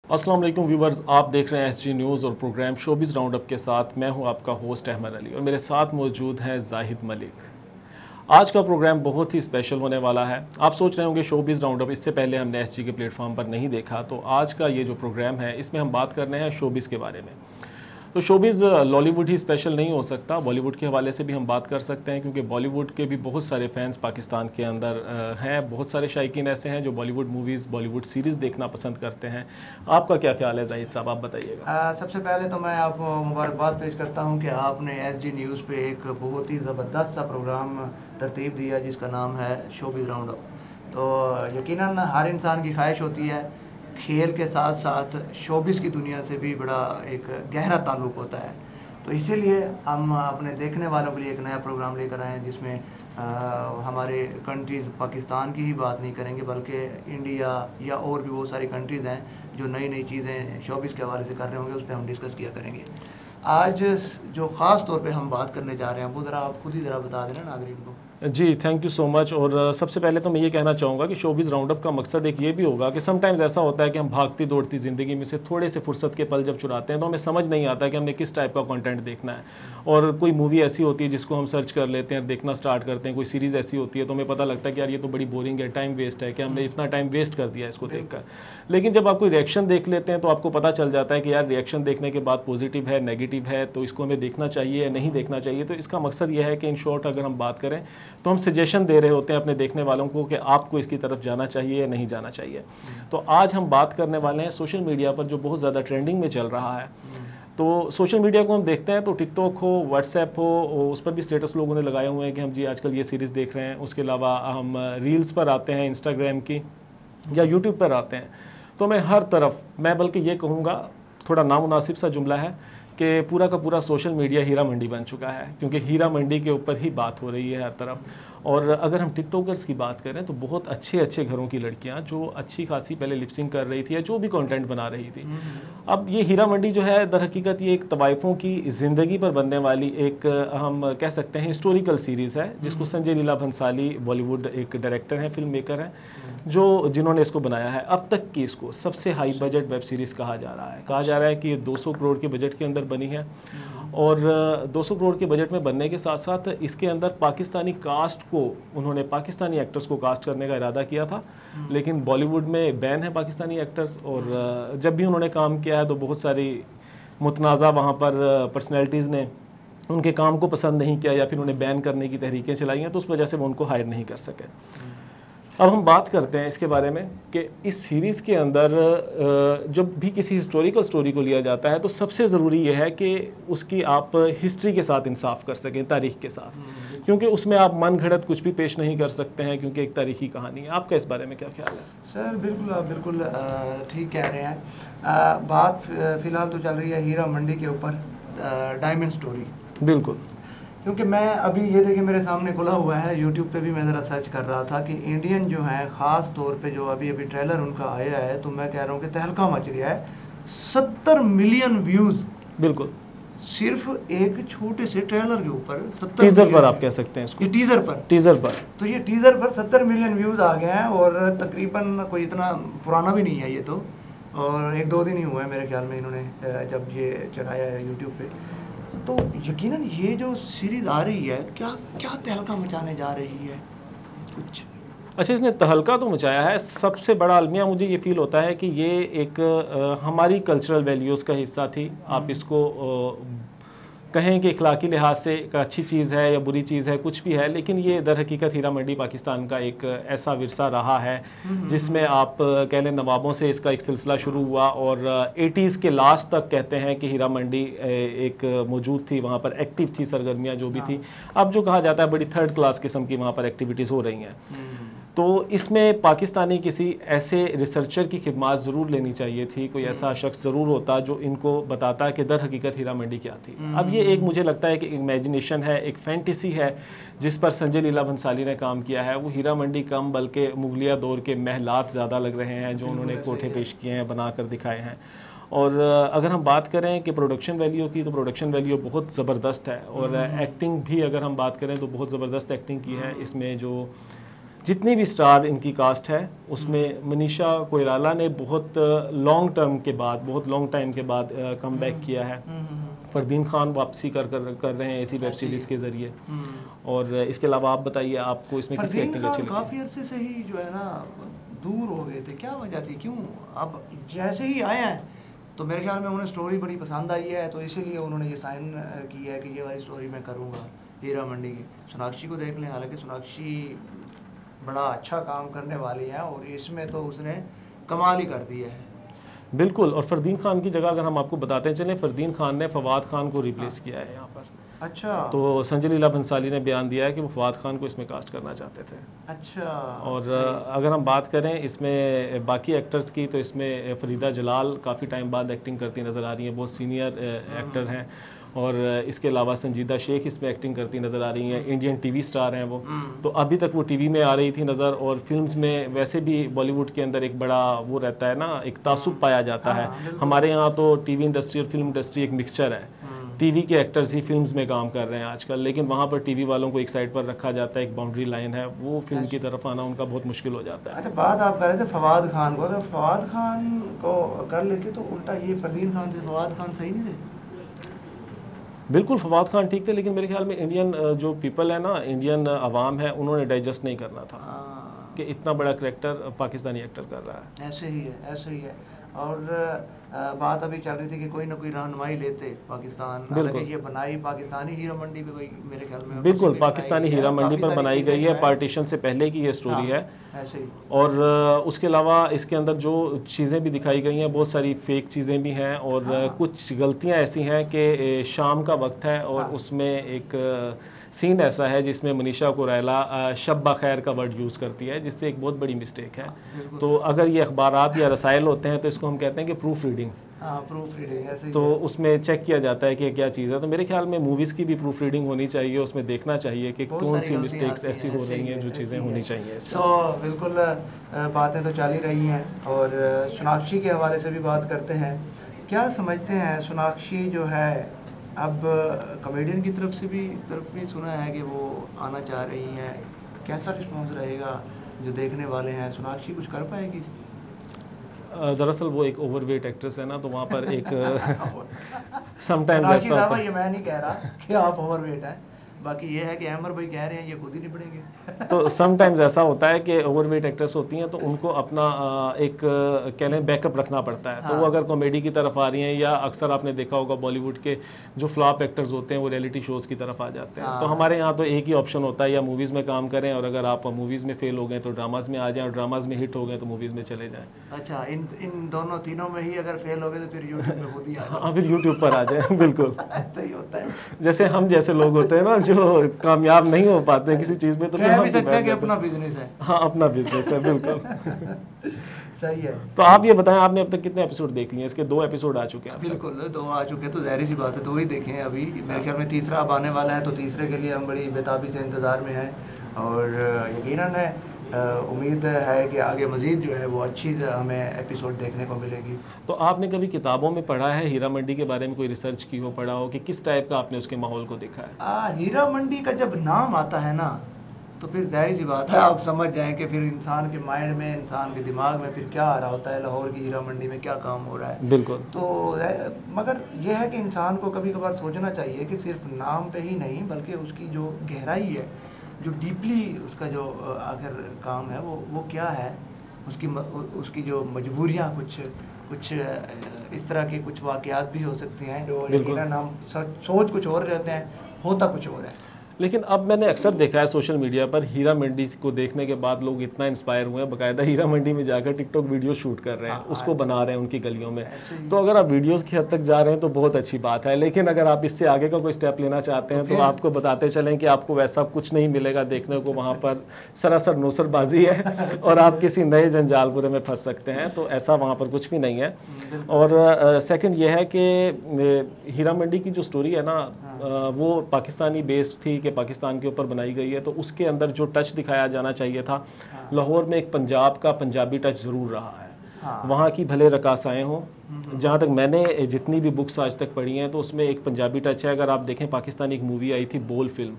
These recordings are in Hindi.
अस्सलाम वालेकुम व्यूवर्स, आप देख रहे हैं एसजी न्यूज़ और प्रोग्राम शोबिज़ राउंडअप के साथ मैं हूं आपका होस्ट अहमद अली और मेरे साथ मौजूद हैं जाहिद मलिक। आज का प्रोग्राम बहुत ही स्पेशल होने वाला है। आप सोच रहे होंगे शोबिज़ राउंडअप इससे पहले हमने एसजी के प्लेटफॉर्म पर नहीं देखा, तो आज का ये जो प्रोग्राम है इसमें हम बात करने हैं शोबिज़ के बारे में। तो शोबिज़ लॉलीवुड ही स्पेशल नहीं हो सकता, बॉलीवुड के हवाले से भी हम बात कर सकते हैं क्योंकि बॉलीवुड के भी बहुत सारे फैंस पाकिस्तान के अंदर हैं। बहुत सारे शायकीन ऐसे हैं जो बॉलीवुड मूवीज़, बॉलीवुड सीरीज़ देखना पसंद करते हैं। आपका क्या ख्याल है जाहिद साहब, आप बताइएगा। सबसे पहले तो मैं आपको मुबारकबाद पेश करता हूं कि आपने एसजी न्यूज़ पे एक बहुत ही ज़बरदस्त सा प्रोग्राम तरतीब दिया जिसका नाम है शोबिज़ राउंडअप। तो यकीनन हर इंसान की ख्वाहिश होती है खेल के साथ साथ शोबिज़ की दुनिया से भी बड़ा एक गहरा ताल्लुक़ होता है। तो इसीलिए हम अपने देखने वालों के लिए एक नया प्रोग्राम लेकर आए हैं जिसमें हमारे कंट्रीज़ पाकिस्तान की ही बात नहीं करेंगे बल्कि इंडिया या और भी बहुत सारी कंट्रीज़ हैं जो नई नई चीज़ें शोबिज़ के हवाले से कर रहे होंगे, उस पर हम डिस्कस किया करेंगे। आज जो ख़ास तौर पे हम बात करने जा रहे हैं वो ज़रा आप खुद ही ज़रा बता देना नाज़रीन को। जी, थैंक यू सो मच। और सबसे पहले तो मैं ये कहना चाहूँगा कि शोबिज़ राउंडअप का मकसद एक ये भी होगा कि समटाइम्स ऐसा होता है कि हम भागती दौड़ती ज़िंदगी में से थोड़े से फुर्सत के पल जब चुराते हैं तो हमें समझ नहीं आता कि हमने किस टाइप का कंटेंट देखना है। और कोई मूवी ऐसी होती है जिसको हम सर्च कर लेते हैं, देखना स्टार्ट करते हैं, कोई सीरीज़ ऐसी होती है तो हमें पता लगता है कि यार ये तो बड़ी बोरिंग है, टाइम वेस्ट है, कि हमने इतना टाइम वेस्ट कर दिया इसको देखकर। लेकिन जब आप कोई रिएक्शन देख लेते हैं तो आपको पता चल जाता है कि यार रिएक्शन देखने के बाद पॉजिटिव है, नेगेटिव है, तो इसको हमें देखना चाहिए या नहीं देखना चाहिए। तो इसका मकसद यह है कि इन शॉर्ट अगर हम बात करें तो हम सजेशन दे रहे होते हैं अपने देखने वालों को कि आपको इसकी तरफ जाना चाहिए या नहीं जाना चाहिए। तो आज हम बात करने वाले हैं सोशल मीडिया पर जो बहुत ज़्यादा ट्रेंडिंग में चल रहा है। तो सोशल मीडिया को हम देखते हैं तो टिकटॉक हो, व्हाट्सएप हो, उस पर भी स्टेटस लोगों ने लगाए हुए हैं कि हम जी आजकल ये सीरीज़ देख रहे हैं। उसके अलावा हम रील्स पर आते हैं इंस्टाग्राम की या यूट्यूब पर आते हैं। तो मैं हर तरफ, मैं बल्कि ये कहूँगा थोड़ा नामुनासिब सा जुमला है कि पूरा का पूरा सोशल मीडिया हीरा मंडी बन चुका है क्योंकि हीरा मंडी के ऊपर ही बात हो रही है हर तरफ। और अगर हम टिकटॉकर्स की बात करें तो बहुत अच्छे अच्छे घरों की लड़कियां जो अच्छी खासी पहले लिपसिंग कर रही थी या जो भी कंटेंट बना रही थी, अब ये हीरा मंडी जो है दर हकीकत ये एक तवाइफ़ों की ज़िंदगी पर बनने वाली एक हम कह सकते हैं हिस्टोरिकल सीरीज़ है जिसको संजय लीला भंसाली बॉलीवुड एक डायरेक्टर हैं, फिल्म मेकर हैं, जिन्होंने इसको बनाया है। अब तक की इसको सबसे हाई बजट वेब सीरीज़ कहा जा रहा है। कहा जा रहा है कि ये 200 करोड़ के बजट के अंदर बनी है और 200 करोड़ के बजट में बनने के साथ साथ इसके अंदर पाकिस्तानी कास्ट को, उन्होंने पाकिस्तानी एक्टर्स को कास्ट करने का इरादा किया था, लेकिन बॉलीवुड में बैन है पाकिस्तानी एक्टर्स। और जब भी उन्होंने काम किया है तो बहुत सारी मुतनाज़ा वहाँ पर पर्सनैलिटीज़ ने उनके काम को पसंद नहीं किया या फिर उन्हें बैन करने की तहरीकें चलाई हैं, तो उस वजह से वो उनको हायर नहीं कर सके। अब हम बात करते हैं इसके बारे में कि इस सीरीज़ के अंदर जब भी किसी हिस्टोरिकल स्टोरी को लिया जाता है तो सबसे ज़रूरी यह है कि उसकी आप हिस्ट्री के साथ इंसाफ कर सकें, तारीख़ के साथ, क्योंकि उसमें आप मन घड़त कुछ भी पेश नहीं कर सकते हैं क्योंकि एक तारीख़ी कहानी है। आपका इस बारे में क्या ख्याल है? सर बिल्कुल, आप बिल्कुल ठीक कह रहे हैं। बात फ़िलहाल तो चल रही है हीरा मंडी के ऊपर, डायमंड स्टोरी। बिल्कुल, क्योंकि मैं अभी ये देखिए मेरे सामने खुला हुआ है, यूट्यूब पे भी मैं ज़रा सर्च कर रहा था कि इंडियन जो है ख़ास तौर पे जो अभी ट्रेलर उनका आया है तो मैं कह रहा हूँ कि तहलका मच गया है। 70 मिलियन व्यूज़ बिल्कुल, सिर्फ एक छोटे से ट्रेलर के ऊपर। 70 टीज़र पर आप कह सकते हैं इसको, ये टीज़र पर तो ये टीज़र पर 70 मिलियन व्यूज़ आ गए हैं और तकरीबन कोई इतना पुराना भी नहीं है ये तो, और 1-2 दिन ही हुआ है मेरे ख्याल में इन्होंने जब ये चढ़ाया है यूट्यूब पे। तो यकीनन ये जो सीरीज़ आ रही है क्या क्या तहलका मचाने जा रही है कुछ? अच्छा, इसने तहलका तो मचाया है। सबसे बड़ा अलमिया मुझे ये फ़ील होता है कि ये एक हमारी कल्चरल वैल्यूज़ का हिस्सा थी। आप इसको कहें कि इखलाकी लिहाज से एक अच्छी चीज़ है या बुरी चीज़ है, कुछ भी है, लेकिन ये दर हकीकत हीरा मंडी पाकिस्तान का एक ऐसा विरसा रहा है जिसमें आप कह लें नवाबों से इसका एक सिलसिला शुरू हुआ और 80s के लास्ट तक कहते हैं कि हीरा मंडी एक मौजूद थी, वहाँ पर एक्टिव थी, सरगर्मियाँ जो भी थी। अब जो कहा जाता है बड़ी थर्ड क्लास किस्म की वहाँ पर एक्टिविटीज़ हो रही हैं। तो इसमें पाकिस्तानी किसी ऐसे रिसर्चर की खिदमत ज़रूर लेनी चाहिए थी, कोई ऐसा शख्स ज़रूर होता जो इनको बताता कि दर हकीकत हीरा मंडी क्या थी। अब ये एक मुझे लगता है कि इमेजिनेशन है, एक फैंटेसी है जिस पर संजय लीला भंसाली ने काम किया है। वो हीरा मंडी कम बल्कि मुगलिया दौर के महलात ज़्यादा लग रहे हैं जो उन्होंने कोठे पेश किए हैं, बना कर दिखाए हैं। और अगर हम बात करें कि प्रोडक्शन वैल्यू की, तो प्रोडक्शन वैल्यू बहुत ज़बरदस्त है और एक्टिंग भी अगर हम बात करें तो बहुत ज़बरदस्त एक्टिंग की है इसमें। जो जितनी भी स्टार इनकी कास्ट है उसमें मनीषा कोइराला ने बहुत लॉन्ग टर्म के बाद, बहुत लॉन्ग टाइम के बाद कम बैक किया है। फरदीन खान वापसी कर रहे हैं इसी वेब सीरीज़ के ज़रिए। और इसके अलावा आप बताइए, आपको इसमें किसकी एक्टिंग अच्छी लगी? काफ़ी अरसे से ही जो है ना दूर हो गए थे, क्या वजह थी, क्यों? अब जैसे ही आए हैं तो मेरे ख्याल में उन्हें स्टोरी बड़ी पसंद आई है, तो इसीलिए उन्होंने ये साइन किया है कि ये वाली स्टोरी मैं करूँगा हीरा मंडी की। सोनाक्षी को देख लें, हालांकि सोनाक्षी बड़ा अच्छा काम करने वाली है और इसमें तो उसने कमाल ही कर दिया है। बिल्कुल। और फरदीन खान की जगह अगर हम आपको बताते चलें, फरदीन खान ने फवाद खान को रिप्लेस किया है यहाँ पर। अच्छा। तो संजय लीला भंसाली ने बयान दिया है कि वो फवाद खान को इसमें कास्ट करना चाहते थे। अच्छा। और अगर हम बात करें इसमें बाकी एक्टर्स की, तो इसमें फरीदा जलाल काफ़ी टाइम बाद एक्टिंग करती नज़र आ रही हैं, बहुत सीनियर एक्टर हैं। और इसके अलावा संजीदा शेख इसमें एक्टिंग करती नज़र आ रही हैं, इंडियन टीवी स्टार हैं वो। तो अभी तक वो टीवी में आ रही थी नज़र, और फिल्म्स में वैसे भी बॉलीवुड के अंदर एक बड़ा वो रहता है ना, एक तासुब पाया जाता है। हमारे यहाँ तो टीवी इंडस्ट्री और फिल्म इंडस्ट्री एक मिक्सचर है। टीवी के एक्टर्स ही फिल्म्स में काम कर रहे हैं आजकल, लेकिन वहाँ पर टीवी वालों को एक साइड पर रखा जाता है, एक बाउंड्री लाइन है, वो फिल्म की तरफ आना उनका बहुत मुश्किल हो जाता है। अच्छा, बात आप कर रहे थे फवाद खान को, अगर फवाद खान को कर लेते तो उल्टा ये फरदीन खान से फवाद खान सही नहीं थे? बिल्कुल, फवाद खान ठीक थे, लेकिन मेरे ख्याल में इंडियन जो पीपल है ना, इंडियन आवाम है, उन्होंने डाइजेस्ट नहीं करना था कि इतना बड़ा करेक्टर पाकिस्तानी एक्टर कर रहा है। ऐसे ही है, ऐसे ही है। और बात अभी चल रही थी कि कोई ना कोई रहनुमाई लेते पाकिस्तान, हालांकि ये बनाई पाकिस्तानी हीरा मंडी पे भाई मेरे ख्याल में। बिल्कुल, पाकिस्तानी हीरा मंडी पर बनाई गई है, पार्टीशन से पहले की ये स्टोरी है। ऐसे ही। और उसके अलावा इसके अंदर जो चीज़ें भी दिखाई गई हैं, बहुत सारी फेक चीज़ें भी हैं, और कुछ गलतियां ऐसी हैं कि शाम का वक्त है और उसमें एक सीन ऐसा है जिसमें मनीषा कोइराला शब खैर का वर्ड यूज़ करती है, जिससे एक बहुत बड़ी मिस्टेक है। तो अगर ये अखबारात या रसायल होते हैं तो इसको हम कहते हैं कि प्रूफ रीडिंग। प्रूफ रीडिंग ऐसे ही। तो उसमें चेक किया जाता है कि क्या चीज़ है। तो मेरे ख्याल में मूवीज़ की भी प्रूफ रीडिंग होनी चाहिए, उसमें देखना चाहिए कि कौन सी मिस्टेक्स ऐसी हो रही हैं जो चीज़ें होनी चाहिए। तो बिल्कुल बातें तो चल ही रही हैं, और सोनाक्षी के हवाले से भी बात करते हैं। क्या समझते हैं सोनाक्षी जो है, अब कॉमेडियन की तरफ भी सुना है कि वो आना चाह रही हैं, कैसा रिस्पॉन्स रहेगा जो देखने वाले हैं? सोनाक्षी कुछ कर पाएगी? दरअसल वो एक ओवरवेट एक्ट्रेस है ना, तो वहाँ पर एक समटाइम्स ऐसा होता है। ये मैं नहीं कह रहा कि आप ओवरवेट हैं, बाकी ये है कि अमर भाई कह रहे हैं, ये खुद ही निपटेंगे। तो समटाइम्स ऐसा होता है कि ओवरवेट एक्ट्रेस होती हैं तो उनको अपना एक कह लें बैकअप रखना पड़ता है। तो वो अगर कॉमेडी की तरफ आ रही हैं, या अक्सर आपने देखा होगा बॉलीवुड के जो फ्लॉप एक्टर्स होते हैं वो रियलिटी शोज़ की तरफ आ जाते हैं। तो हमारे यहाँ तो एक ही ऑप्शन होता है, या मूवीज़ में काम करें, और अगर आप मूवीज़ में फेल हो गए तो ड्रामाज में आ जाएँ, और ड्रामाज में हिट हो गए तो मूवीज़ में चले जाएँ। अच्छा, इन दोनों तीनों में ही अगर फेल हो गए तो फिर यूट्यूब में खुद ही आ जाए। हाँ, फिर यूट्यूब पर आ जाए। बिल्कुल ऐसा ही होता है। जैसे हम जैसे लोग होते हैं ना, जो कामयाब नहीं हो पाते हैं किसी चीज़ में, तो कह भी सकते हैं कि अपना बिजनेस है। हाँ, अपना बिजनेस है। बिल्कुल सही है। तो आप ये बताएं, आपने अब तक कितने एपिसोड देख लिए? इसके 2 एपिसोड आ चुके हैं। बिल्कुल, 2 आ चुके हैं, तो ज़ाहिर सी बात है 2 ही देखे हैं अभी। मेरे ख्याल में तीसरा अब आने वाला है, तो तीसरे के लिए हम बड़ी बेताबी से इंतज़ार में हैं, और यकीनन है उम्मीद है कि आगे मज़ीद जो है वो अच्छी हमें एपिसोड देखने को मिलेगी। तो आपने कभी किताबों में पढ़ा है हीरा मंडी के बारे में, कोई रिसर्च की हो, पढ़ा हो कि किस टाइप का आपने उसके माहौल को देखा है? हीरा मंडी का जब नाम आता है ना, तो फिर जाहिर सी बात है आप समझ जाएं कि फिर इंसान के माइंड में, इंसान के दिमाग में फिर क्या आ रहा होता है, लाहौर की हीरा मंडी में क्या काम हो रहा है। बिल्कुल। तो मगर यह है कि इंसान को कभी कभार सोचना चाहिए कि सिर्फ नाम पे ही नहीं, बल्कि उसकी जो गहराई है, जो डीपली उसका जो आखिर काम है वो क्या है, उसकी जो मजबूरियाँ, कुछ इस तरह के कुछ वाक़यात भी हो सकती हैं जो यकीनन हम सोच कुछ और रहते हैं, होता कुछ और है। लेकिन अब मैंने अक्सर देखा है सोशल मीडिया पर, हीरा मंडी को देखने के बाद लोग इतना इंस्पायर हुए हैं, बाकायदा हीरा मंडी में जाकर टिकटॉक वीडियो शूट कर रहे हैं, उसको बना रहे हैं उनकी गलियों में। तो अगर आप वीडियोस की हद तक जा रहे हैं तो बहुत अच्छी बात है, लेकिन अगर आप इससे आगे का कोई स्टेप लेना चाहते हैं तो आपको बताते चलें कि आपको वैसा कुछ नहीं मिलेगा देखने को। वहाँ पर सरासर नौसरबाजी है और आप किसी नए जंजालपुरे में फंस सकते हैं, तो ऐसा वहाँ पर कुछ भी नहीं है। और सेकंड ये है कि हीरा मंडी की जो स्टोरी है ना, वो पाकिस्तानी बेस्ड थी, कि पाकिस्तान के ऊपर बनाई गई है, तो उसके अंदर जो टच दिखाया जाना चाहिए था, लाहौर में एक पंजाब का पंजाबी टच ज़रूर रहा है। वहाँ की भले रकासाएँ हों, जहाँ तक मैंने जितनी भी बुक्स आज तक पढ़ी हैं तो उसमें एक पंजाबी टच है। अगर आप देखें, पाकिस्तानी एक मूवी आई थी बोल फिल्म,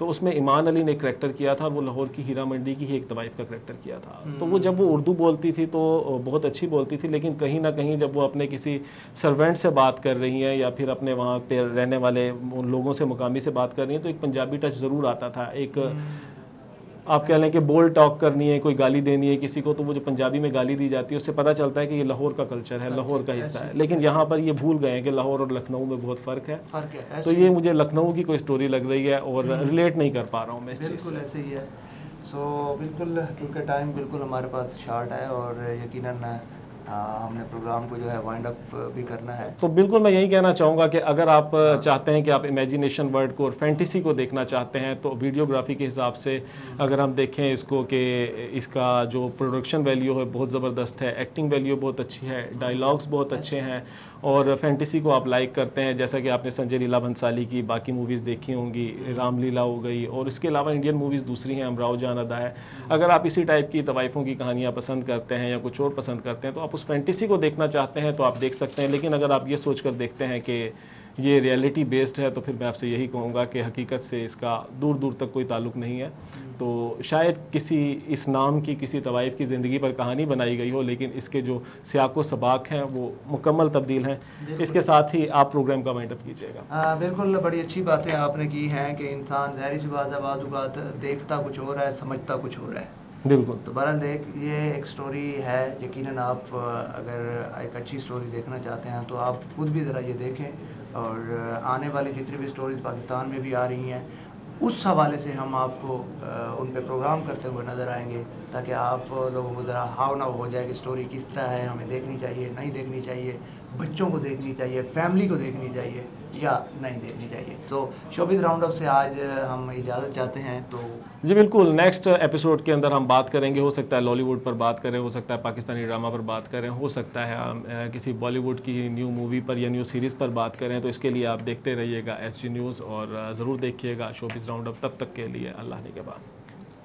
तो उसमें ईमान अली ने करैक्टर किया था और वो लाहौर की हीरा मंडी की ही एक तवाइफ का करैक्टर किया था। तो वो जब वो उर्दू बोलती थी तो बहुत अच्छी बोलती थी, लेकिन कहीं ना कहीं जब वो अपने किसी सर्वेंट से बात कर रही हैं या फिर अपने वहाँ पे रहने वाले उन लोगों से, मुकामी से बात कर रही हैं, तो एक पंजाबी टच ज़रूर आता था। एक आप कह लें कि बोल्ड टॉक करनी है, कोई गाली देनी है किसी को, तो वो जो पंजाबी में गाली दी जाती है उससे पता चलता है कि ये लाहौर का कल्चर है, लाहौर का हिस्सा है। लेकिन यहाँ पर ये भूल गए हैं कि लाहौर और लखनऊ में बहुत फ़र्क है। तो ये मुझे लखनऊ की कोई स्टोरी लग रही है और रिलेट नहीं कर पा रहा हूँ मैं इस चीज़ से। बिल्कुल ऐसे ही है। सो बिल्कुल, क्योंकि टाइम बिल्कुल हमारे पास शॉर्ट है और यकीनन हमने प्रोग्राम को जो है वाइंड अप भी करना है। तो बिल्कुल मैं यही कहना चाहूँगा कि अगर आप चाहते हैं कि आप इमेजिनेशन वर्ल्ड को और फैंटेसी को देखना चाहते हैं, तो वीडियोग्राफी के हिसाब से अगर हम देखें इसको कि इसका जो प्रोडक्शन वैल्यू है बहुत ज़बरदस्त है, एक्टिंग वैल्यू बहुत अच्छी है, डायलॉग्स बहुत अच्छे हैं, और फैंटेसी को आप लाइक करते हैं, जैसा कि आपने संजय लीला भंसाली की बाकी मूवीज़ देखी होंगी, रामलीला हो गई, और इसके अलावा इंडियन मूवीज़ दूसरी हैं, अमराव जान अदा है। अगर आप इसी टाइप की तवाइफ़ों की कहानियाँ पसंद करते हैं या कुछ और पसंद करते हैं, तो आप उस फैंटेसी को देखना चाहते हैं तो आप देख सकते हैं। लेकिन अगर आप ये सोच कर देखते हैं कि ये रियलिटी बेस्ड है, तो फिर मैं आपसे यही कहूँगा कि हकीकत से इसका दूर दूर तक कोई ताल्लुक़ नहीं है। तो शायद किसी इस नाम की किसी तवाइफ की ज़िंदगी पर कहानी बनाई गई हो, लेकिन इसके जो सियाक व सबाक हैं वो मुकम्मल तब्दील हैं। इसके साथ ही आप प्रोग्राम का वाइंड अप कीजिएगा। बिल्कुल, बड़ी अच्छी बातें आपने की हैं कि इंसान ज़ाहिर सी बात है बात देखता कुछ और है, समझता कुछ और है। बिल्कुल। तो बहरहाल देख, ये एक स्टोरी है, यकीनन आप अगर एक अच्छी स्टोरी देखना चाहते हैं तो आप खुद भी ज़रा ये देखें, और आने वाली जितनी भी स्टोरीज़ पाकिस्तान में भी आ रही हैं उस हवाले से हम आपको उन पे प्रोग्राम करते हुए नज़र आएंगे, ताकि आप लोगों को ज़रा हाव ना हो जाए कि स्टोरी किस तरह है, हमें देखनी चाहिए, नहीं देखनी चाहिए, बच्चों को देखनी चाहिए, फैमिली को देखनी चाहिए या नहीं देखनी चाहिए। तो शोबिज़ राउंड अप से आज हम इजाज़त चाहते हैं। तो जी बिल्कुल, नेक्स्ट एपिसोड के अंदर हम बात करेंगे, हो सकता है लॉलीवुड पर बात करें, हो सकता है पाकिस्तानी ड्रामा पर बात करें, हो सकता है हम किसी बॉलीवुड की न्यू मूवी पर या न्यू सीरीज़ पर बात करें। तो इसके लिए आप देखते रहिएगा SG न्यूज़ और ज़रूर देखिएगा शोबिज़ राउंड अप। तब तक के लिए अल्लाह निगहबान।